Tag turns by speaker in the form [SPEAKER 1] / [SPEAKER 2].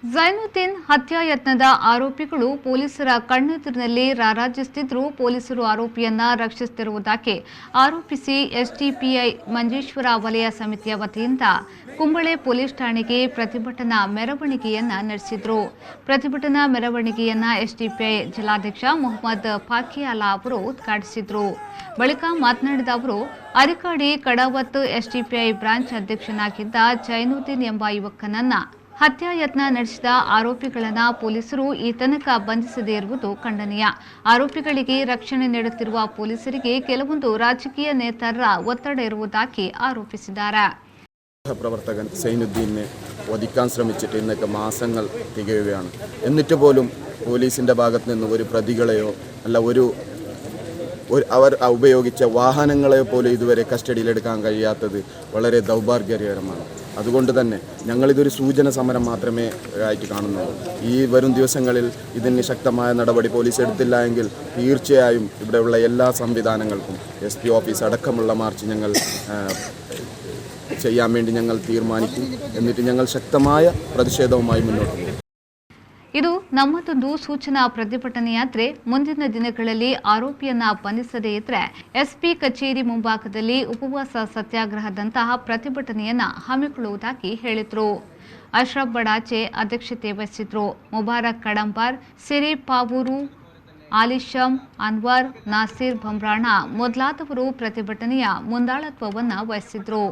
[SPEAKER 1] ಝೈನುದ್ದೀನ್ ಹತ್ಯಾಯತ್ನದ ಆರೋಪಿಗಳು ಪೊಲೀಸರ ಕಣ್ಣೆದುರಿನಲ್ಲಿ ರಾರಾಜಿಸುತ್ತಿದ್ದರೂ ಪೊಲೀಸರು ಆರೋಪಿಯನ್ನ ರಕ್ಷಿಸುತ್ತಿರುವುದಕ್ಕೆ ಆರೋಪಿಸಿ ಎಸ್ಡಿಪಿಐ ಮಂಜೇಶ್ವರ ವಲಯ ಸಮಿತಿಯ ವತಿಯಿಂದ ಕುಂಬಳೆ ಪೊಲೀಸ್ ಠಾಣೆಗೆ ಪ್ರತಿಭಟನಾ ಮೆರವಣಿಗೆಯನ್ನ ನಡೆಸಿದರು. ಪ್ರತಿಭಟನಾ ಮೆರವಣಿಗೆಯನ್ನ ಎಸ್ಡಿಪಿಐ ಜಿಲ್ಲಾಧ್ಯಕ್ಷ ಮೊಹಮ್ಮದ್ ಫಾಕಿಯಾಲಾ ಅವರು ಉದ್ಘಾಟಿಸಿದರು. ಬಳಿಕ ಮಾತನಾಡಿದ ಅವರು, ಅರಿಕಾಡಿ ಕಡಾವತ್ ಎಸ್ಡಿಪಿಐ ಬ್ರಾಂಚ್ ಅಧ್ಯಕ್ಷನಾಗಿದ್ದ ಝೈನುದ್ದೀನ್ ಎಂಬ ಯುವಕನನ್ನ ಹತ್ಯಾಯತ್ನ ನಡೆಸಿದ ಆರೋಪಿಗಳನ್ನು ಪೊಲೀಸರು ಈ ತನಕ ಬಂಧಿಸದೇ ಇರುವುದು ಖಂಡನೀಯ. ಆರೋಪಿಗಳಿಗೆ ರಕ್ಷಣೆ ನೀಡುತ್ತಿರುವ പൊലീസರಿಗೆ ಕೆಲವೊಂದು രാജകീയ നേതാರರ ಒತ್ತಡ ഇರುವುದಾಗಿ ആരോപിಸಿದ್ದಾರೆ.
[SPEAKER 2] പ്രവർത്തകൻ സൈനുദ്ദീനെ വധിക്കാൻ ശ്രമിച്ചിട്ട് ഇന്നൊക്കെ മാസങ്ങൾ തികയുകയാണ്. എന്നിട്ട് പോലും പോലീസിന്റെ ഭാഗത്ത് നിന്ന് ഒരു പ്രതികളെയോ അല്ല അവർ ഉപയോഗിച്ച വാഹനങ്ങളെ പോലും ഇതുവരെ കസ്റ്റഡിയിലെടുക്കാൻ കഴിയാത്തത് വളരെ ദൗർഭാഗ്യകരമാണ്. അതുകൊണ്ട് തന്നെ ഞങ്ങളിതൊരു സൂചന സമരം മാത്രമേ ആയിട്ട് കാണുന്നുള്ളൂ. ഈ വരും ദിവസങ്ങളിൽ ഇതിന് ശക്തമായ നടപടി പോലീസ് എടുത്തില്ല എങ്കിൽ തീർച്ചയായും ഇവിടെയുള്ള എല്ലാ സംവിധാനങ്ങൾക്കും SP ഓഫീസ് അടക്കമുള്ള മാർച്ച് ഞങ്ങൾ ചെയ്യാൻ വേണ്ടി ഞങ്ങൾ തീരുമാനിക്കും. എന്നിട്ട് ഞങ്ങൾ ശക്തമായ പ്രതിഷേധവുമായി മുന്നോട്ട് പോകും.
[SPEAKER 1] ಇದು ನಮ್ಮದೊಂದು ಸೂಚನಾ ಪ್ರತಿಭಟನೆಯಾದರೆ ಮುಂದಿನ ದಿನಗಳಲ್ಲಿ ಆರೋಪಿಯನ್ನ ಬಂಧಿಸದೇ ಇದ್ರೆ SP ಕಚೇರಿ ಮುಂಭಾಗದಲ್ಲಿ ಉಪವಾಸ ಸತ್ಯಾಗ್ರಹದಂತಹ ಪ್ರತಿಭಟನೆಯನ್ನ ಹಮ್ಮಿಕೊಳ್ಳುವುದಾಗಿ ಹೇಳಿದರು. ಅಶ್ರಫ್ ಬಡಾಚೆ ಅಧ್ಯಕ್ಷತೆ ವಹಿಸಿದ್ರು. ಮುಬಾರಕ್ ಕಡಂಬಾರ್, ಸಿರಿ ಪಾವೂರು, ಆಲಿಶಂ, ಅನ್ವರ್, ನಾಸೀರ್ ಭಮ್ರಾಣ ಮೊದಲಾದವರು ಪ್ರತಿಭಟನೆಯ ಮುಂದಾಳತ್ವವನ್ನು ವಹಿಸಿದ್ರು.